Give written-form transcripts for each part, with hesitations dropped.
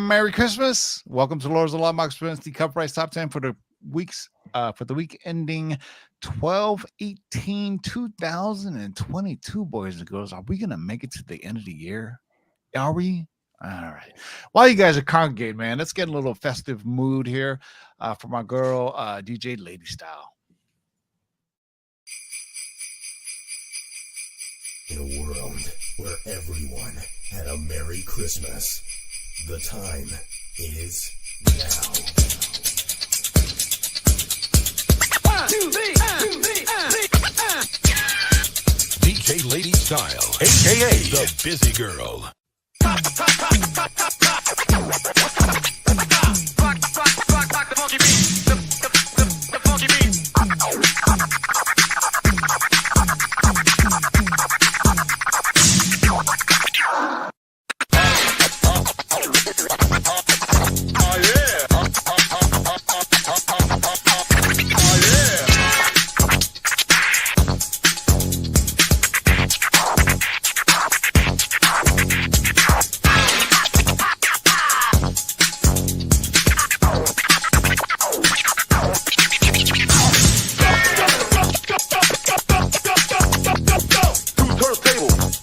Merry Christmas. Welcome to Lords of Law Box presents the CovrPrice Top 10 for the week ending 12/18/2022, boys and girls. Are we gonna make it to the end of the year? Are we? All right. While you guys are congregating, man, let's get a little festive mood here for my girl DJ Lady Style. In a world where everyone had a Merry Christmas, the time is now. 1, 2, 3, DJ Lady Style, aka the Busy Girl. rock the funky beat, the funky beat.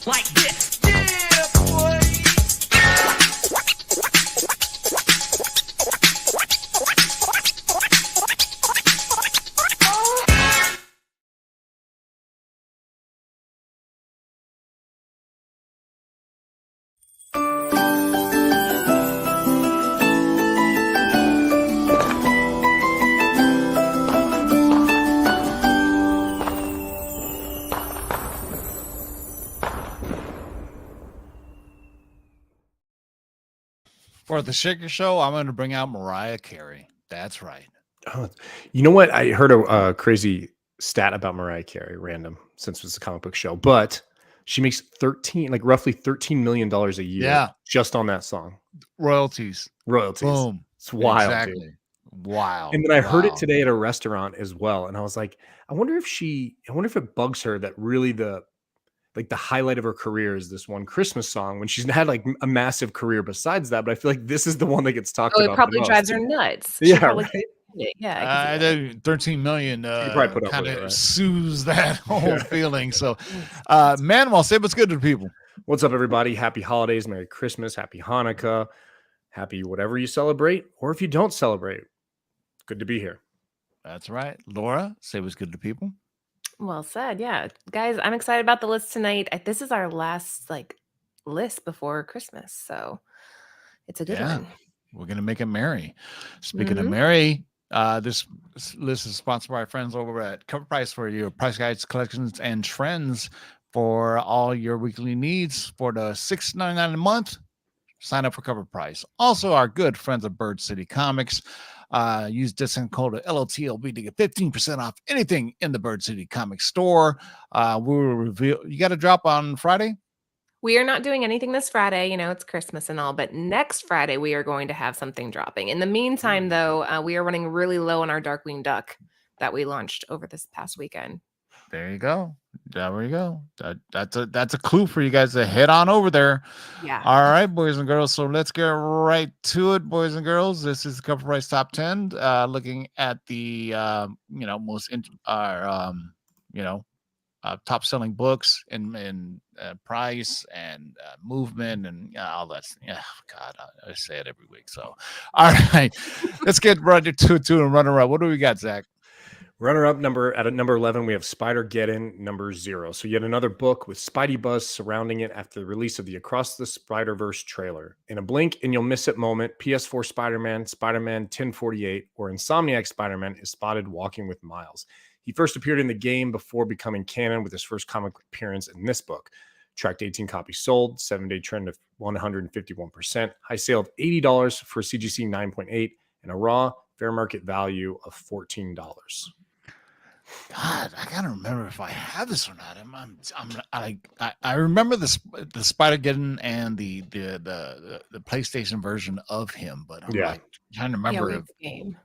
Like this. Yeah, boy. For the Shaker Show, I'm going to bring out Mariah Carey. That's right. Oh, you know what? I heard a crazy stat about Mariah Carey, random, since it's a comic book show, but she makes roughly $13 million a year just on that song. Royalties. Boom. It's wild. Exactly. Dude. Wow. And then I heard it today at a restaurant as well. And I was like, I wonder if it bugs her that really the highlight of her career is this one Christmas song when she's had like a massive career besides that. But I feel like this is the one that gets talked about. It probably drives her nuts. Yeah, right? Yeah. 13 million probably put up kind with of it, right? soothes that whole feeling. So, Manuel, say what's good to the people. What's up, everybody? Happy holidays, Merry Christmas, Happy Hanukkah, happy whatever you celebrate, or if you don't celebrate, good to be here. That's right. Laura, say what's good to people. Well said. Yeah. Guys, I'm excited about the list tonight. This is our last list before Christmas. So it's a good one. We're going to make it merry. Speaking of merry, this list is sponsored by our friends over at CovrPrice for your price guides, collections, and trends for all your weekly needs for the $6.99 a month. Sign up for CovrPrice. Also, our good friends at Bird City Comics. Use discount code LOTLB to get 15% off anything in the Bird City Comics store. We will reveal. You got a drop on Friday? We are not doing anything this Friday. You know, it's Christmas and all, but next Friday we are going to have something dropping. In the meantime, though, we are running really low on our Darkwing Duck that we launched over this past weekend. There you go. There we go. That's a clue for you guys to head on over there. Yeah. All right, boys and girls. So let's get right to it, boys and girls. This is the CovrPrice Top 10. Looking at the top selling books in price and movement and all that. Yeah, God, I say it every week. So, all right, let's get right to and run around. What do we got, Zach? Runner-up at number 11, we have Spider-Geddon number 0. So yet another book with Spidey buzz surrounding it after the release of the Across the Spider-Verse trailer. In a blink and you'll miss it moment, PS4 Spider-Man, Spider-Man 1048, or Insomniac Spider-Man is spotted walking with Miles. He first appeared in the game before becoming canon with his first comic appearance in this book. Tracked 18 copies sold, 7-day trend of 151%, high sale of $80 for CGC 9.8, and a raw fair market value of $14. God, I gotta remember if I have this or not. I remember the Spider-Geddon and the PlayStation version of him, but I'm trying to remember Game.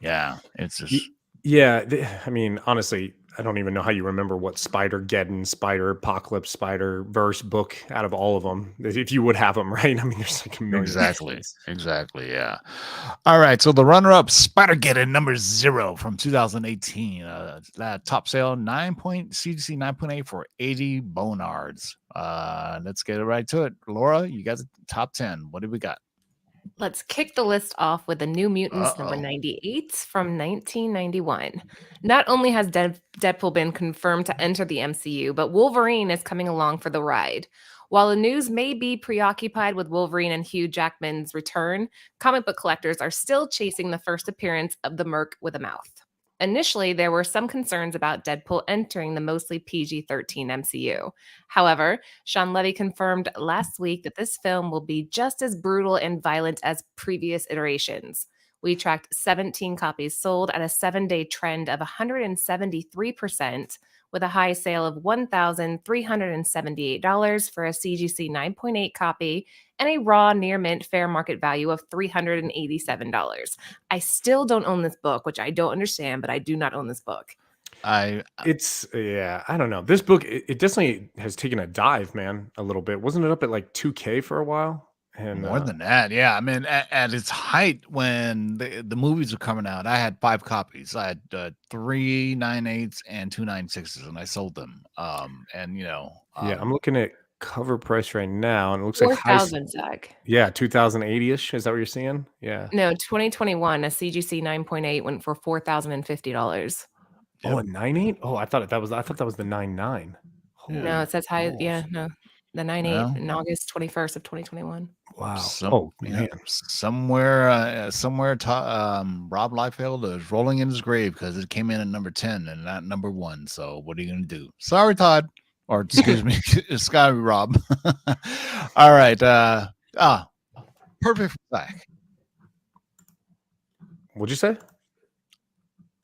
Yeah, it's just I mean, honestly, I don't even know how you remember what Spider-Geddon, Spider-Apocalypse, Spider-Verse book out of all of them, if you would have them, right? I mean, there's like a million. Exactly. Exactly. Yeah. All right. So the runner-up, Spider-Geddon number 0 from 2018. That top sale, CGC 9.8 for 80 bonards. Let's get right to it. Laura, you got the top 10. What do we got? Let's kick the list off with the New Mutants number Uh-oh. 98 from 1991. Not only has Deadpool been confirmed to enter the MCU, but Wolverine is coming along for the ride. While the news may be preoccupied with Wolverine and Hugh Jackman's return, comic book collectors are still chasing the first appearance of the Merc with a mouth. Initially, there were some concerns about Deadpool entering the mostly PG-13 MCU. However, Sean Levy confirmed last week that this film will be just as brutal and violent as previous iterations. We tracked 17 copies sold at a 7-day trend of 173%, with a high sale of $1,378 for a CGC 9.8 copy and a raw near mint fair market value of $387. I still don't own this book, which I don't understand, but I do not own this book. I don't know. This book, it definitely has taken a dive, man, a little bit. Wasn't it up at like 2K for a while? And More than that, yeah. I mean, at its height, when the movies were coming out, I had 5 copies. I had 3 9.8s and 2 9.6s, and I sold them. yeah, I'm looking at cover price right now, and it looks like 4,000, Zach. 2080-ish. Is that what you're seeing? Yeah. No, 2021, a CGC 9.8 went for $4,050. Oh, a 9.8? Oh, I thought that was the 9.9. No, it says high. Yeah, no, the 9.8 Well. in August 21st of 2021. Wow. Man. Somewhere, Rob Liefeld is rolling in his grave because it came in at number 10 and not number 1. So what are you gonna do? Sorry, Todd, or excuse me, it's gotta be Rob. All right, perfect for Zach. What'd you say?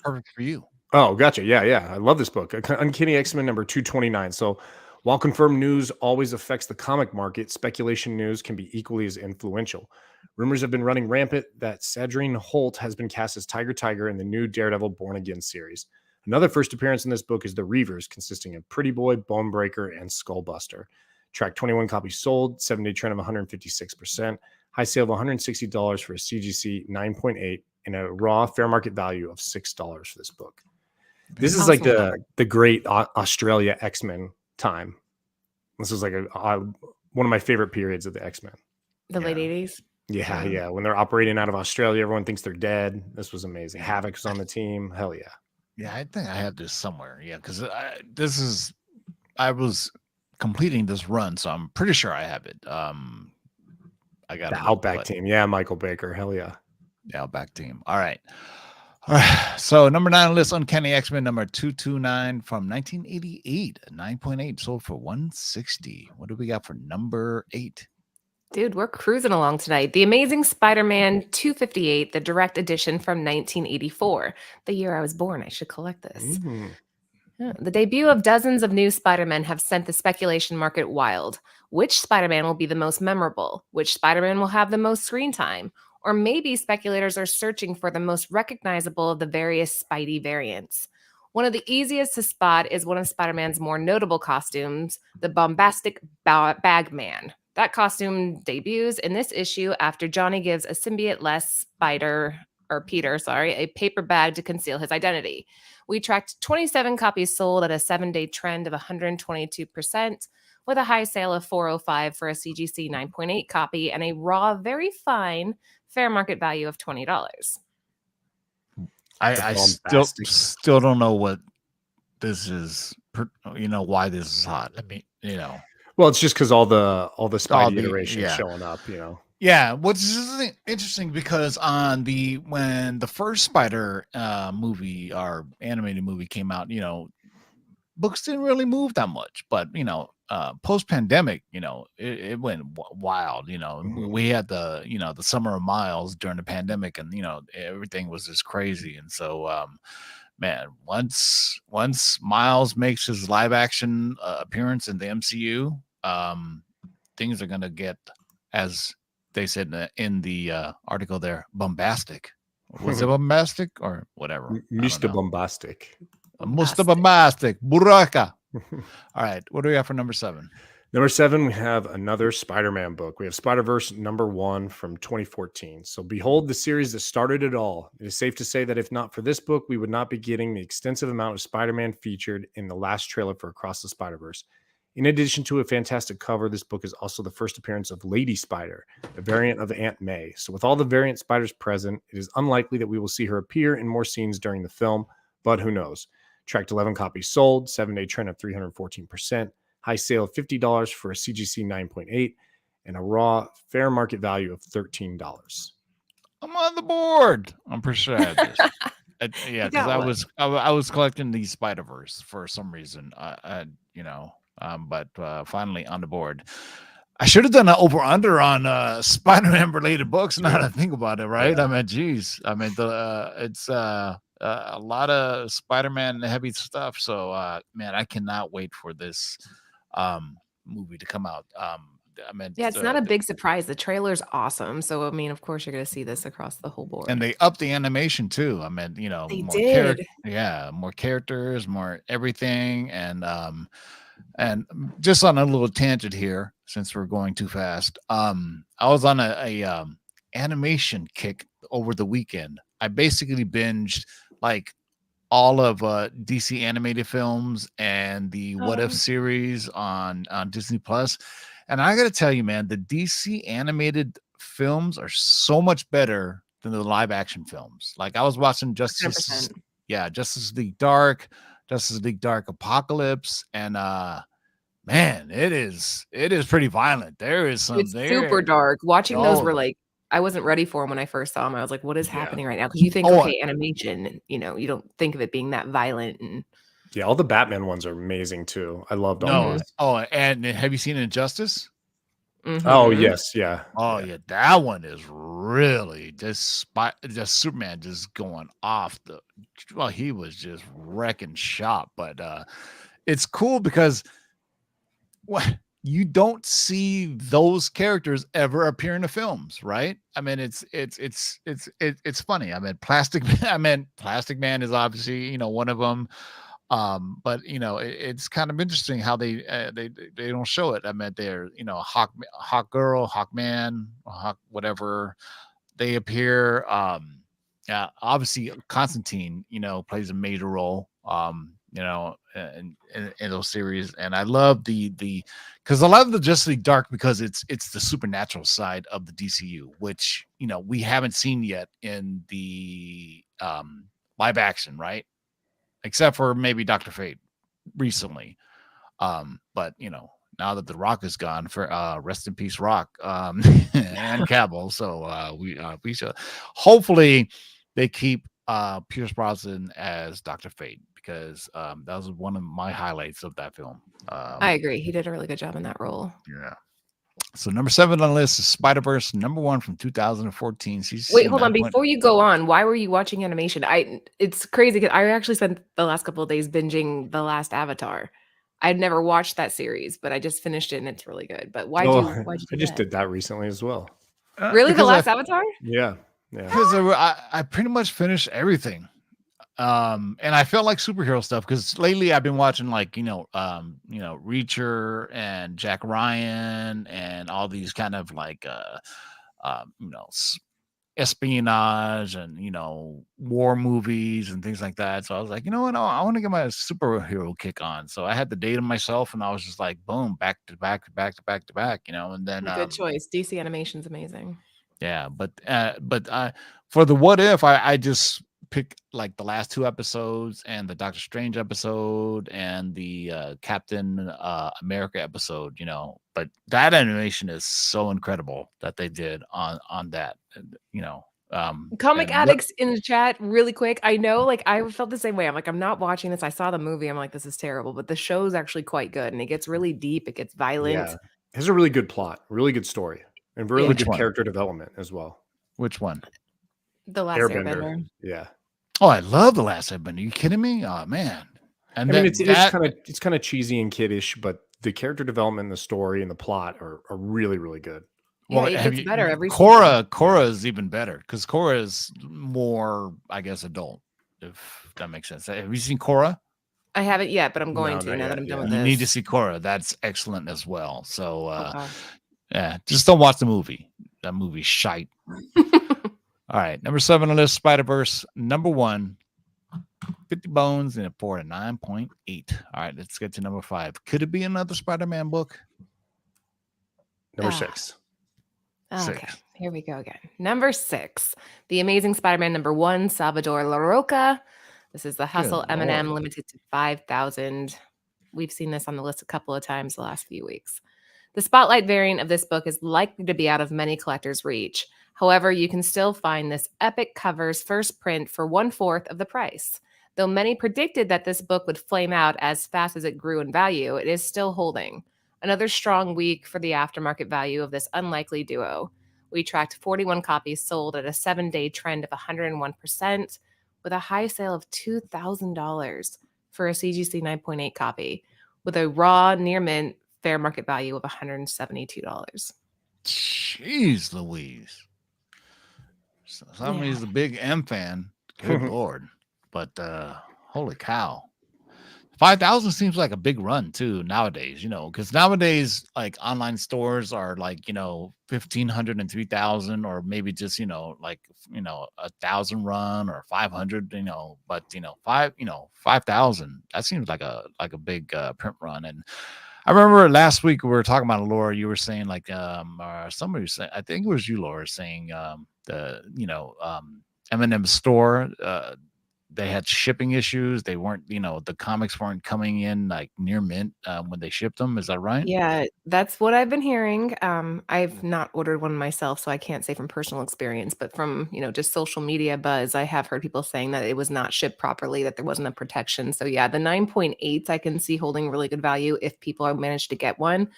Perfect for you. Oh, gotcha. Yeah. I love this book. Uncanny X-Men number 229. So while confirmed news always affects the comic market, speculation news can be equally as influential. Rumors have been running rampant that Sadrine Holt has been cast as Tiger in the new Daredevil Born Again series. Another first appearance in this book is the Reavers, consisting of Pretty Boy, Bonebreaker, and Skullbuster. Track 21 copies sold, 7-day trend of 156%, high sale of $160 for a CGC 9.8, and a raw fair market value of $6 for this book. This is like the great Australia X-Men time. This was like one of my favorite periods of the X-Men. The late 80s? Yeah. When they're operating out of Australia, everyone thinks they're dead. This was amazing. Havoc was on the team. Hell yeah. Yeah, I think I have this somewhere. Yeah, because I was completing this run, so I'm pretty sure I have it. I got the Outback team. Yeah, Michael Baker. Hell yeah. The Outback team. All right. So number 9 on the list, Uncanny X-Men number 229 from 1988, 9.8 sold for $160. What do we got for number 8? Dude, we're cruising along tonight. The Amazing Spider-Man 258, the direct edition from 1984, the year I was born. I should collect this. Yeah, the debut of dozens of new Spider-Men have sent the speculation market wild. Which Spider-Man will be the most memorable? Which Spider-Man will have the most screen time? Or maybe speculators are searching for the most recognizable of the various Spidey variants. One of the easiest to spot is one of Spider-Man's more notable costumes, the bombastic Bagman. That costume debuts in this issue after Johnny gives a symbiote-less Peter, a paper bag to conceal his identity. We tracked 27 copies sold at a 7-day trend of 122%, with a high sale of $405 for a CGC 9.8 copy and a raw, very fine fair market value of $20. I still don't know what this is. Why this is hot. I mean, Well, it's just because all the Spidey iterations showing up. Yeah, what's interesting because when the first Spider movie or animated movie came out, books didn't really move that much, but post pandemic, it went wild. We had the Summer of Miles during the pandemic, and everything was just crazy. And so, man, once Miles makes his live action appearance in the MCU, things are gonna get, as they said in the article there, bombastic. Was it bombastic or whatever? Mr. Bombastic. Mustafa Mastic, Buraka. All right, what do we have for number 7? Number 7, we have another Spider-Man book. We have Spider-Verse #1 from 2014. So behold the series that started it all. It is safe to say that if not for this book, we would not be getting the extensive amount of Spider-Man featured in the last trailer for Across the Spider-Verse. In addition to a fantastic cover, this book is also the first appearance of Lady Spider, a variant of Aunt May. So with all the variant spiders present, it is unlikely that we will see her appear in more scenes during the film, but who knows? Tracked 11 copies sold, 7-day trend of 314%. High sale of $50 for a CGC 9.8 and a raw fair market value of $13. I'm on the board. I'm pretty sure I have this. Yeah, because I was collecting the Spider-Verse for some reason. But finally on the board. I should have done an over/under on Spider-Man related books. Now that I think about it, right? Yeah. I mean, geez, I mean, it's a lot of Spider-Man heavy stuff. So, man, I cannot wait for this movie to come out. It's not a big surprise. The trailer's awesome. So, I mean, of course, you're going to see this across the whole board. And they upped the animation too. I mean, they did. More characters, more everything, and just on a little tangent here, since we're going too fast. I was on a animation kick over the weekend. I basically binged like all of DC animated films and the What If series on Disney Plus. And I got to tell you, man, the DC animated films are so much better than the live action films. Like I was watching Justice League Dark, Justice League Dark Apocalypse, and man, it is pretty violent. There is some super dark. Watching those were like, I wasn't ready for them when I first saw them. I was like, what is happening right now? Because you think, animation, you don't think of it being that violent. And all the Batman ones are amazing too. I loved all those. Oh, and have you seen Injustice? Mm-hmm. Oh, yes. Yeah. Oh, yeah. That one is really just Superman just going off he was just wrecking shop. But it's cool because you don't see those characters ever appear in the films, right? I mean, it's funny. I mean, Plastic Man is obviously, one of them. But it's kind of interesting how they don't show it. I mean, they're Hawk Girl, Hawk Man, Hawk whatever, they appear. Obviously Constantine plays a major role in those series, and I love because I love the Justice League Dark because it's the supernatural side of the DCU, which we haven't seen yet in the live action, right? Except for maybe Dr. Fate recently. But now that the Rock is gone, for rest in peace, Rock, and Cavill. So we should hopefully they keep Pierce Brosnan as Dr. Fate, because that was one of my highlights of that film. I agree. He did a really good job in that role. Yeah. So number 7 on the list is Spider-Verse #1 from 2014. Wait, hold on. Before you go on, why were you watching animation? It's crazy because I actually spent the last couple of days binging The Last Avatar. I'd never watched that series, but I just finished it and it's really good. But why'd you I just did that recently as well. Really? The Last Avatar? Yeah. Because I pretty much finished everything. And I felt like superhero stuff because lately I've been watching like Reacher and Jack Ryan and all these kind of like espionage and war movies and things like that. So I was like, I want to get my superhero kick on. So I had the date on myself and I was just like, boom, back to back, and then good choice. DC animation's amazing. Yeah, but for the What If, I just pick like the last 2 episodes and the Doctor Strange episode and the Captain America episode, but that animation is so incredible that they did on that, Comic addicts in the chat really quick. I know, like I felt the same way. I'm like, I'm not watching this. I saw the movie. I'm like, this is terrible, but the show's actually quite good and it gets really deep. It gets violent. Yeah. It has a really good plot, really good story, and really good character development as well. Which one? The Last Airbender. Yeah. Oh, I love The Last Airbender. Are you kidding me? Oh man. And it's kind of cheesy and kiddish, but the character development, the story, and the plot are really, really good. Well, it gets better every Korra is even better because Korra is more, I guess, adult, if that makes sense. Have you seen Korra? I haven't yet, but I'm No, going to not now that yet, I'm done yeah. with You this. need to see Korra. That's excellent as well. So Okay. yeah, just don't watch the movie. That movie's shite. All right, number 7 on the list, Spider-Verse. Number 1, 50 bones and a 4 to 9.8. All right, let's get to number 5. Could it be another Spider-Man book? Number Ah. 6. Okay, 6. here we go again. Number 6, The Amazing Spider-Man number 1, Salvador LaRocca. This is the Hustle Good M&M, Lord. limited to 5,000. We've seen this on the list a couple of times the last few weeks. The Spotlight variant of this book is likely to be out of many collectors' reach. However, you can still find this epic cover's first print for 1/4 of the price. Though many predicted that this book would flame out as fast as it grew in value, it is still holding. Another strong week for the aftermarket value of this unlikely duo. We tracked 41 copies sold at a 7-day trend of 101%, with a high sale of $2,000 for a CGC 9.8 copy, with a raw near mint fair market value of $172. Jeez Louise. Somebody's a big M fan. Good Lord. But holy cow. 5,000 seems like a big run too nowadays, because nowadays like online stores are like, 1,500 and 3,000, or maybe just, like, 1,000 run or 500, but 5,000, that seems like a big print run. And I remember last week we were talking about Laura, you were saying like, or somebody was saying, I think it was you, Laura, saying M&M store, they had shipping issues. They weren't, the comics weren't coming in like near mint when they shipped them. Is that right? Yeah, that's what I've been hearing. I've not ordered one myself, so I can't say from personal experience, but from, just social media buzz, I have heard people saying that it was not shipped properly, that there wasn't a protection. So yeah, the 9.8s I can see holding really good value if people are managed to get one.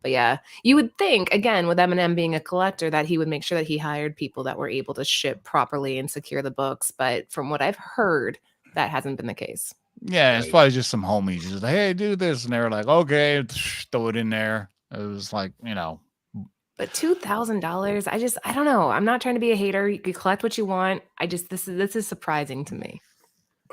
But yeah, you would think, again, with Eminem being a collector, that he would make sure that he hired people that were able to ship properly and secure the books. But from what I've heard, that hasn't been the case. Yeah, it's probably just some homies. Just like, hey, do this. And they were like, okay, throw it in there. It was like, But $2,000, I don't know. I'm not trying to be a hater. You can collect what you want. This is surprising to me.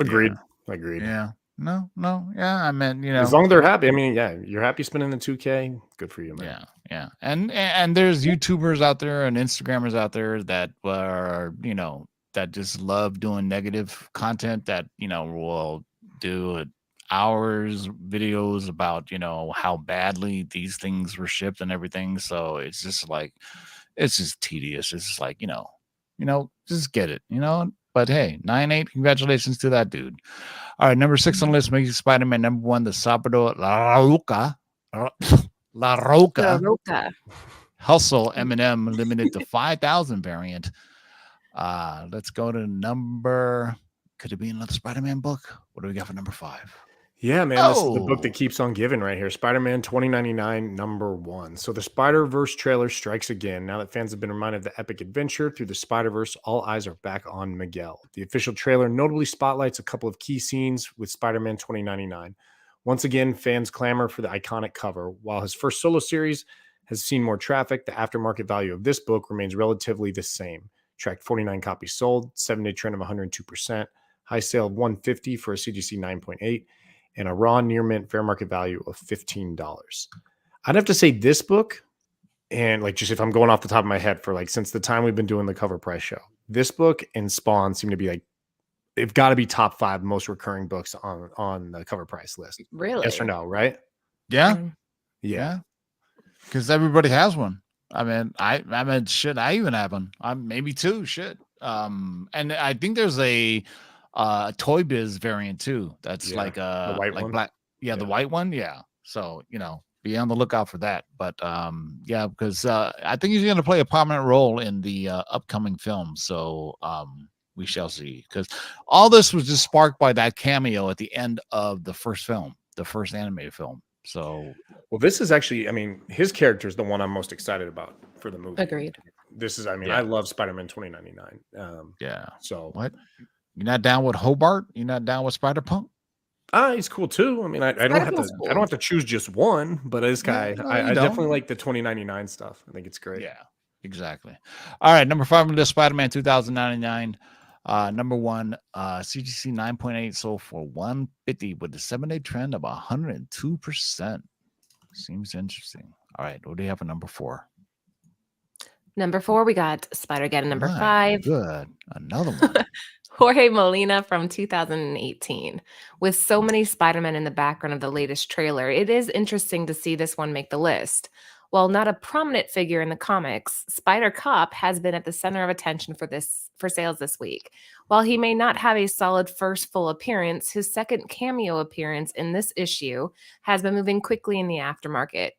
Agreed. Agreed. Yeah. No. Yeah, I meant, As long as they're happy. I mean, yeah, you're happy spending the $2K. Good for you, man. Yeah. And there's YouTubers out there and Instagrammers out there that are, that just love doing negative content that, will do hours videos about, how badly these things were shipped and everything. So it's just like, it's just tedious. It's just like, just get it, But hey, 9.8, congratulations to that dude. All right, number 6 on the list, Amazing Spider-Man number 1, the Salvador LaRocca Hustle M&M limited to 5,000 variant. Let's go to number. Could it be another Spider-Man book? What do we got for number 5? Yeah, man, this is the book that keeps on giving right here. Spider-Man 2099, number 1. So the Spider-Verse trailer strikes again. Now that fans have been reminded of the epic adventure through the Spider-Verse, all eyes are back on Miguel. The official trailer notably spotlights a couple of key scenes with Spider-Man 2099. Once again, fans clamor for the iconic cover. While his first solo series has seen more traffic, the aftermarket value of this book remains relatively the same. Tracked 49 copies sold, 7-day trend of 102%, high sale of 150 for a CGC 9.8, and a raw near mint fair market value of $15. I'd have to say this book, and like just if I'm going off the top of my head for like since the time we've been doing the CovrPrice show, this book and Spawn seem to be like, they've got to be top 5 most recurring books on the CovrPrice list. Really? Yes or no, right? Yeah. Yeah. Because everybody has one. I mean, shit, I even have one. Maybe 2, shit. And I think there's a Toy Biz variant too. That's like the white like one. black. Yeah, the white one. Yeah. So, be on the lookout for that. But yeah, because I think he's going to play a prominent role in the upcoming film. So we shall see. Because all this was just sparked by that cameo at the end of the first film, the first animated film. So, well, this is actually, I mean, his character is the one I'm most excited about for the movie. Agreed. This is, I mean, I love Spider-Man 2099. yeah. So What? You're not down with Hobart? You're not down with Spider-Punk? he's cool too. I mean, I don't have to. I don't have to choose just one, but this guy, I definitely like the 2099 stuff. I think it's great. Yeah, exactly. All right, number 5 on the list, Spider-Man 2099. Number one, CGC 9.8 sold for 150 with a 7-day trend of 102%. Seems interesting. All right, what do you have for number 4? Number 4, we got Spider-Geddon. Number My 5, good, another one. Jorge Molina from 2018. With so many Spider-Man in the background of the latest trailer, it is interesting to see this one make the list. While not a prominent figure in the comics, Spider-Cop has been at the center of attention for sales this week. While he may not have a solid first full appearance, his second cameo appearance in this issue has been moving quickly in the aftermarket.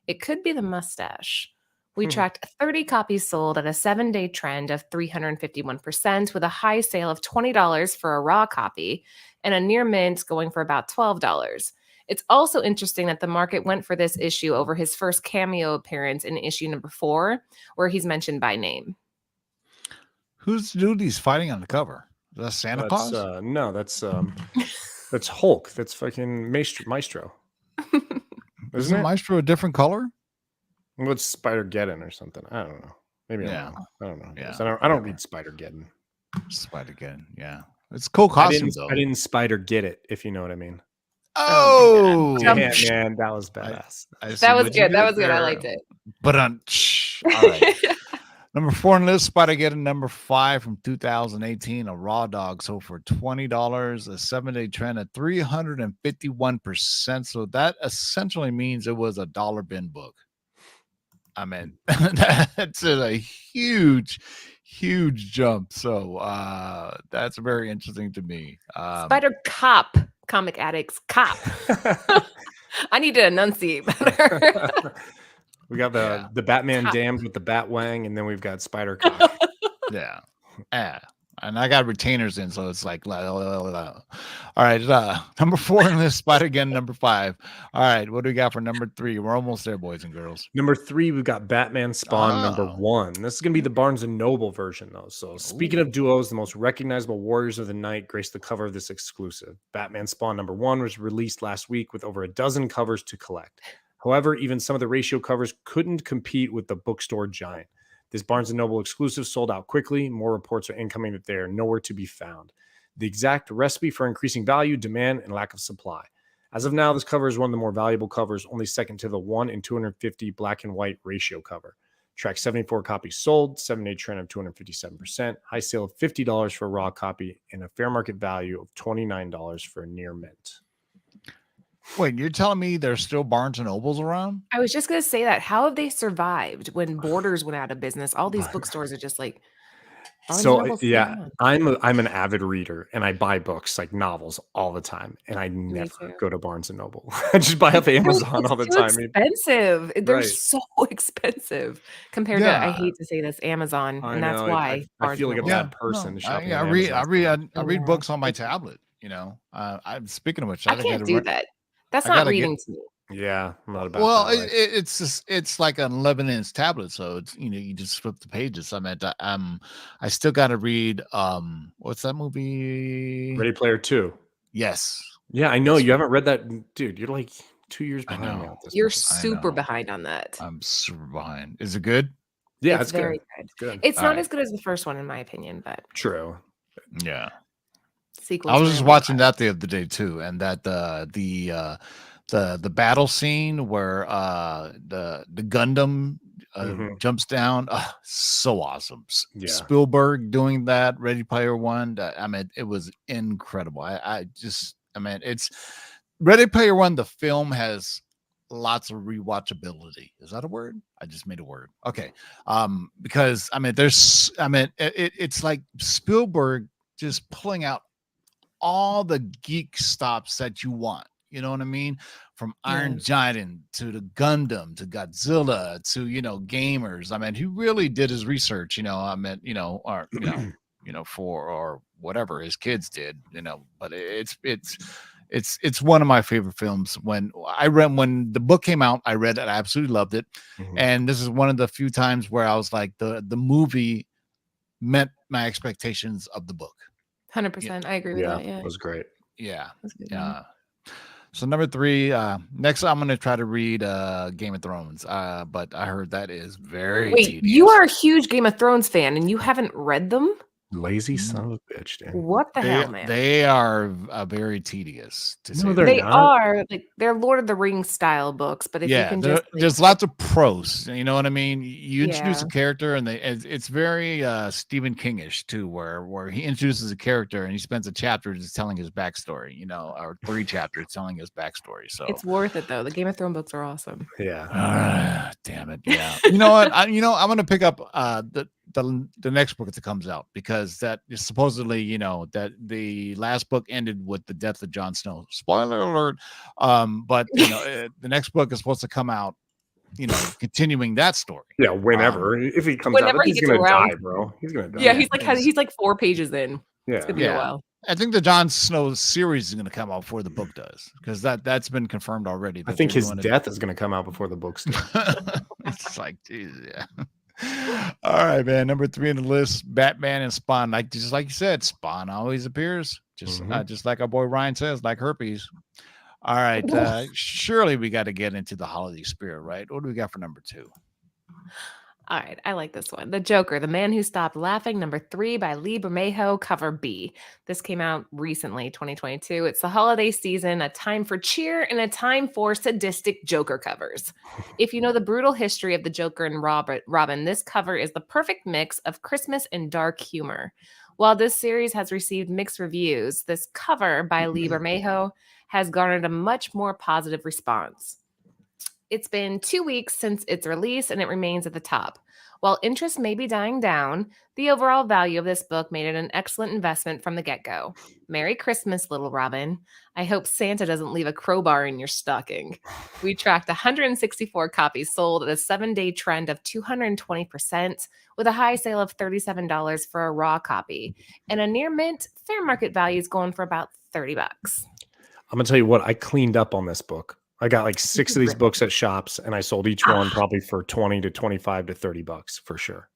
It could be the mustache. We tracked 30 copies sold at a 7-day trend of 351%, with a high sale of $20 for a raw copy and a near mint going for about $12. It's also interesting that the market went for this issue over his first cameo appearance in issue number 4, where he's mentioned by name. Who's the dude he's fighting on the cover? Is that Santa Claus? No, that's Hulk. That's fucking Maestro. Isn't Maestro a different color? What's Spider-Geddon or something? I don't know. Maybe Yeah. I don't know. Yeah. I don't read Spider-Geddon. Spider-Geddon, yeah. It's a cool costume, though. I didn't Spider-Get it, if you know what I mean. Oh, yeah, man, that was badass. That was good. That was good. I liked it. But all right. Number 4 on the list, Spider-Geddon. Number 5 from 2018, a raw dog sold for $20, a 7-day trend at 351%. So that essentially means it was a dollar bin book. I mean, that's a huge jump. So that's very interesting to me. Spider-Cop, Comic Addicts Cop. I need to enunciate better. We got the Batman Damned with the Batwang, and then we've got Spider-Cop. Yeah. And I got retainers in, so it's like, all right. Number 4 in this spot again. Number 5. All right, what do we got for number 3? We're almost there, boys and girls. Number 3, we've got Batman Spawn number 1. This is gonna be the Barnes and Noble version, though. So speaking of duos, the most recognizable warriors of the night graced the cover of this exclusive. Batman Spawn number 1 was released last week with over a dozen covers to collect. However, even some of the ratio covers couldn't compete with the bookstore giant. This Barnes & Noble exclusive sold out quickly. More reports are incoming that they are nowhere to be found. The exact recipe for increasing value, demand, and lack of supply. As of now, this cover is one of the more valuable covers, only second to the 1 in 250 black and white ratio cover. Track 74 copies sold, 7-day trend of 257%, high sale of $50 for a raw copy, and a fair market value of $29 for a near mint. Wait, you're telling me there's still Barnes and Nobles around? I was just going to say that. How have they survived when Borders went out of business? All these bookstores are just like. So yeah, I'm an avid reader, and I buy books like novels all the time, and I never go to Barnes and Noble. I just buy off Amazon all the time. Expensive. They're so expensive compared to, I hate to say this, Amazon, and that's why I feel like a bad person. I read books on my tablet. You know, I'm speaking of which, I can't do that. That's not reading to me. Yeah, I'm not about. Well, it's like an 11-inch tablet, so it's you just flip the pages. I mean, I still got to read. What's that movie? Ready Player 2. Yes. Yeah, I know you haven't read that, dude. You're like 2 years behind me on this. You're super behind on that. I'm super behind. Is it good? Yeah, it's very good. It's not as good as the first one, in my opinion, but true. Yeah. Sequels. I was just watching that the other day too, and that the battle scene where the Gundam jumps down, so awesome. Spielberg doing that, Ready Player One. I mean, it was incredible. It's Ready Player One. The film has lots of rewatchability. Is that a word? I just made a word. Okay. Because it's like Spielberg just pulling out all the geek stops that you want. You know what I mean? From Iron Giant to the Gundam to Godzilla to, gamers. I mean, he really did his research, for whatever his kids did, but it's one of my favorite films. When the book came out, I read it. I absolutely loved it. Mm-hmm. And this is one of the few times where I was like, the movie met my expectations of the book. 100%. I agree with that. Yeah. It was great. Yeah. So number 3, next I'm going to try to read Game of Thrones, but I heard that is very tedious. You are a huge Game of Thrones fan and you haven't read them? Lazy son of a bitch, dude. What the hell, man? They are very tedious to say. No, the they're They least. not. are like they're Lord of the Rings style books, but if you Yeah, can just like, there's lots of prose. You know what I mean? You introduce Yeah. a character, and it's very Stephen Kingish too, where he introduces a character and he spends a chapter just telling his backstory. You know, or 3 chapters telling his backstory. So it's worth it though. The Game of Thrones books are awesome. Yeah. damn it, yeah. You know what? I'm gonna pick up the next book that comes out, because that is supposedly, that the last book ended with the death of Jon Snow. Spoiler alert. But the next book is supposed to come out, continuing that story. Yeah, whenever. If he comes out, Whenever he he's gets gonna around. die, bro. He's gonna die. Yeah, Yeah, he's like 4 pages in. It's gonna be a Yeah. while. I think the Jon Snow series is going to come out before the book does, because that's been confirmed already. I that think they're his doing it. death is gonna come out before the books do. It's like, geez, yeah. All right, man. Number 3 on the list: Batman and Spawn. Just like you said, Spawn always appears, just like our boy Ryan says, like herpes. All right, surely we got to get into the holiday spirit, right? What do we got for number 2? All right, I like this one. The Joker, The Man Who Stopped Laughing, number 3 by Lee Bermejo, cover B. This came out recently, 2022. It's the holiday season, a time for cheer and a time for sadistic Joker covers. If you know the brutal history of the Joker and Robin, this cover is the perfect mix of Christmas and dark humor. While this series has received mixed reviews, this cover by Lee Bermejo has garnered a much more positive response. It's been 2 weeks since its release, and it remains at the top. While interest may be dying down, the overall value of this book made it an excellent investment from the get-go. Merry Christmas, little Robin. I hope Santa doesn't leave a crowbar in your stocking. We tracked 164 copies sold at a 7-day trend of 220%, with a high sale of $37 for a raw copy, and a near mint fair market value is going for about $30. I'm gonna tell you what, I cleaned up on this book. I got like 6 of these books at shops, and I sold each one probably for 20 to 25 to $30 for sure.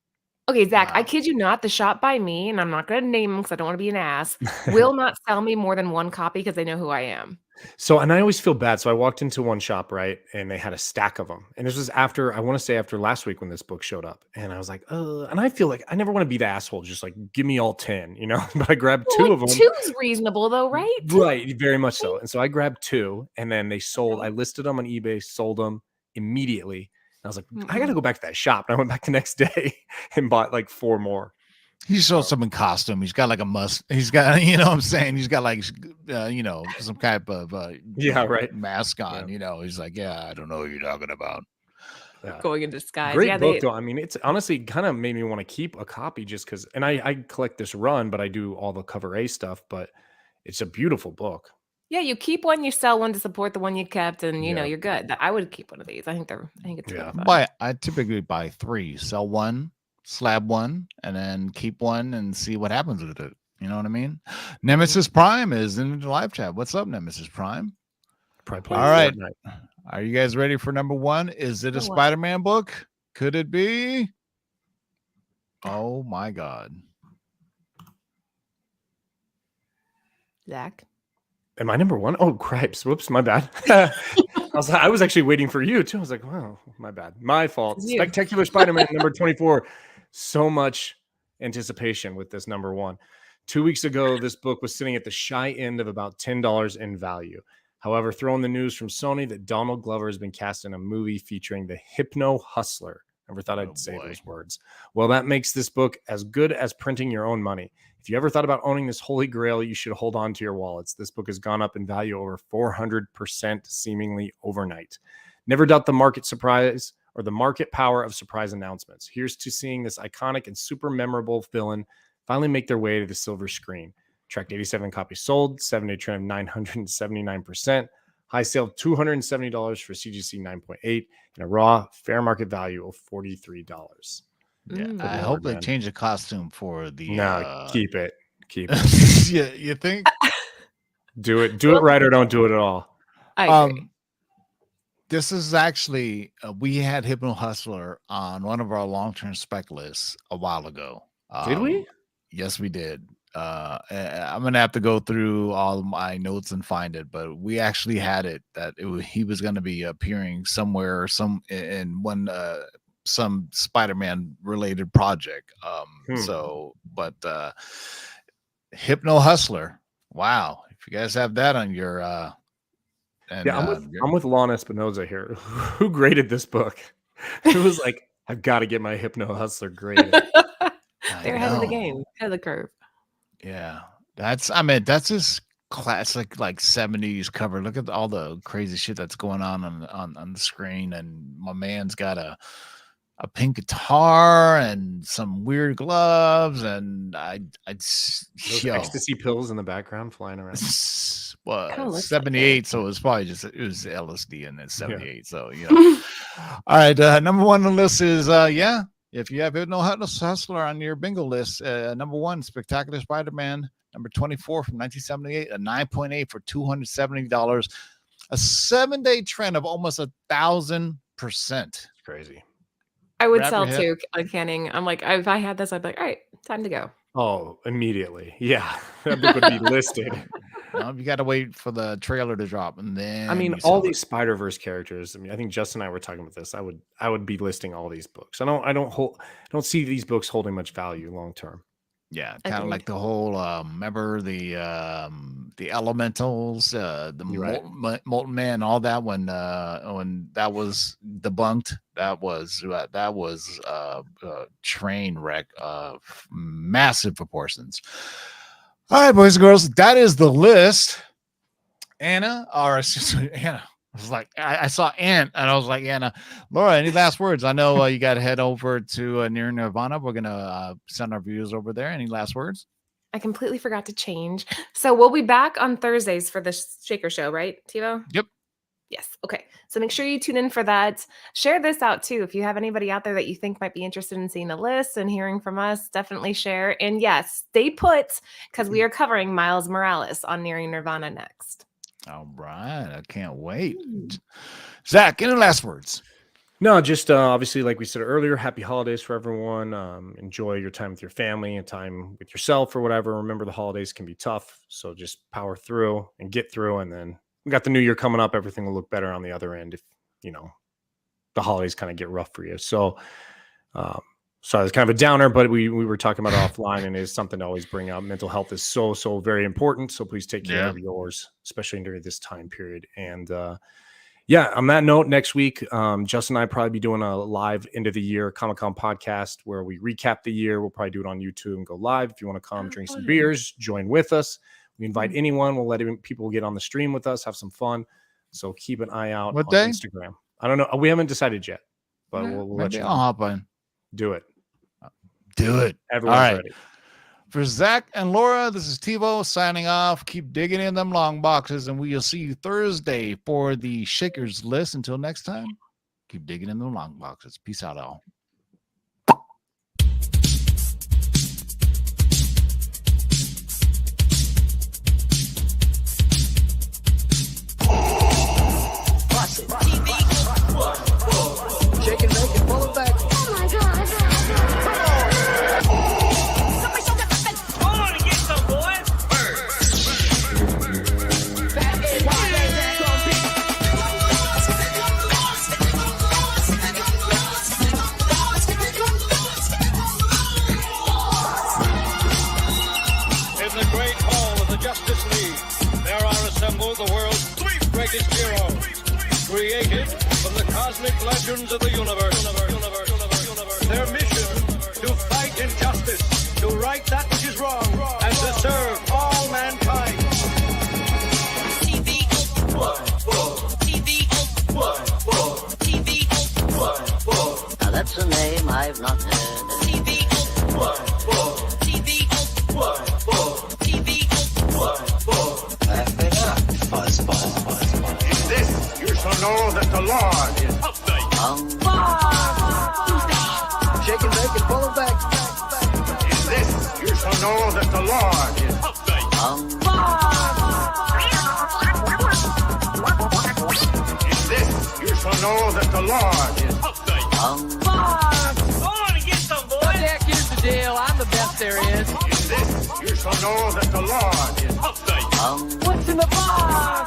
Okay, Zach, I Wow. kid you not, the shop by me, and I'm not going to name them because I don't want to be an ass, will not sell me more than 1 copy because they know who I am. So, and I always feel bad. So I walked into one shop, right? And they had a stack of them. And this was after, I want to say after last week when this book showed up. And I was like, and I feel like I never want to be the asshole, just like give me all 10, but I grabbed 2 of them. 2's reasonable though, right? Right. Very much so. And so I grabbed 2 and then they sold, I listed them on eBay, sold them immediately. And I was like, I got to go back to that shop. And I went back the next day and bought like 4 more. He shows some in costume. He's got like a he's got, what I'm saying? He's got like, some type of right. mask on, He's like, I don't know what you're talking about. Yeah. Going in disguise. Great book, though. I mean, it's honestly kind of made me want to keep a copy just because, and I collect this run, but I do all the cover A stuff, but it's a beautiful book. Yeah, you keep one, you sell one to support the one you kept, and Yeah. you're good. I would keep one of these. I think it's Yeah. really fun. I typically buy 3, sell 1, slab 1, and then keep 1 and see what happens with it. You know what I mean? Nemesis Prime is in the live chat. What's up, Nemesis Prime? Probably All right. Fortnite. Are you guys ready for number 1? Is it a What? Spider-Man book? Could it be? Oh my God. Zach. Am I number 1? Oh, cripes. Whoops, my bad. I was actually waiting for you too. I was like, wow, my bad. My fault. It's you. Spectacular Spider-Man number 24. So much anticipation with this number 1. 2 weeks ago, this book was sitting at the shy end of about $10 in value. However, throwing the news from Sony that Donald Glover has been cast in a movie featuring the Hypno Hustler. Never thought I'd say those words. Well, that makes this book as good as printing your own money. If you ever thought about owning this holy grail, you should hold on to your wallets. This book has gone up in value over 400% seemingly overnight. Never doubt the market surprise or the market power of surprise announcements. Here's to seeing this iconic and super memorable villain finally make their way to the silver screen. Tracked 87 copies sold, 7-day trend of 979%. High sale of $270 for CGC 9.8 and a raw fair market value of $43. Yeah, Mm. I Good hope lord, they man. change the costume for the. No, keep it. Keep it. Yeah, you think? Do it right or don't do it at all. I agree. This is actually we had Hypno Hustler on one of our long-term spec lists a while ago. Did we? Yes, we did. I'm gonna have to go through all of my notes and find it, but we actually had it that he was going to be appearing somewhere or in one some Spider-Man related project. So, but Hypno Hustler. Wow. If you guys have that on your I'm with Lon Espinoza here. Who graded this book? It was like, I've got to get my Hypno Hustler graded. They're ahead of the game, ahead of the curve. Yeah. That's just classic like 70s cover. Look at all the crazy shit that's going on the screen, and my man's got a pink guitar and some weird gloves, and Those ecstasy pills in the background flying around. Well, 78, so it was probably just it was LSD in it 78. So all right, number one on the list is if you have Hypno Hustler on your bingo list, number one, Spectacular Spider-Man, number 24 from 1978, a 9.8 for $270, a 7-day trend of almost 1,000%. It's crazy. I would sell too, Canning. I'm like, if I had this, I'd be like, all right, time to go. Oh, immediately. Yeah. That book would be listed. No, you got to wait for the trailer to drop, and then I mean, all these Spider-Verse characters. I mean, I think Justin and I were talking about this. I would be listing all these books. I don't see these books holding much value long term. Yeah, kind of like the whole remember the elementals, the molten man, all that when that was debunked. That was train wreck of massive proportions. All right, boys and girls, that is the list. Anna. I was like, I saw Ant, and I was like, Anna, Laura, any last words? I know you got to head over to Near Nirvana. We're going to send our viewers over there. Any last words? I completely forgot to change. So we'll be back on Thursdays for the Shaker Show, right, TiVo? Yep. Yes. Okay. So make sure you tune in for that. Share this out too. If you have anybody out there that you think might be interested in seeing the list and hearing from us, definitely share. And yes, stay put, because we are covering Miles Morales on Nearing Nirvana next. All right. I can't wait. Zach, any last words? No, just obviously, like we said earlier, happy holidays for everyone. Enjoy your time with your family and time with yourself or whatever. Remember, the holidays can be tough. So just power through and get through. And then we got the new year coming up. Everything will look better on the other end if, the holidays kind of get rough for you. So, sorry, it's kind of a downer, but we were talking about it offline, and it is something to always bring up. Mental health is so very important. So please take care of yours, especially during this time period. And on that note, next week, Justin and I probably be doing a live end of the year Comic-Con podcast where we recap the year. We'll probably do it on YouTube and go live. If you want to come drink some beers, join with us. We invite anyone. We'll let people get on the stream with us, have some fun. So keep an eye out on Instagram. I don't know. We haven't decided yet, but we'll let you know. I'll hop on. Do it. Everyone's ready. For Zach and Laura, this is TiVo signing off. Keep digging in them long boxes, and we'll see you Thursday for the Shakers list. Until next time, keep digging in them long boxes. Peace out, all. Shake and make it, pull it back. Oh my God. Hold on and get some, boy. In the great hall of the Justice League, there are assembled the world's 3 greatest heroes, created from the cosmic legends of the universe. Their mission, to fight injustice, to right that which is wrong, and to serve all mankind. Now that's a name I've not heard. In this, you shall know that the Lord is Shake and make it, pull it back. In this, you shall know that the Lord is In this, you shall know that the Lord is Go on and get some, boy. Jack, here's the deal. I'm the best there is. In this, you shall know that the Lord is What's in the box?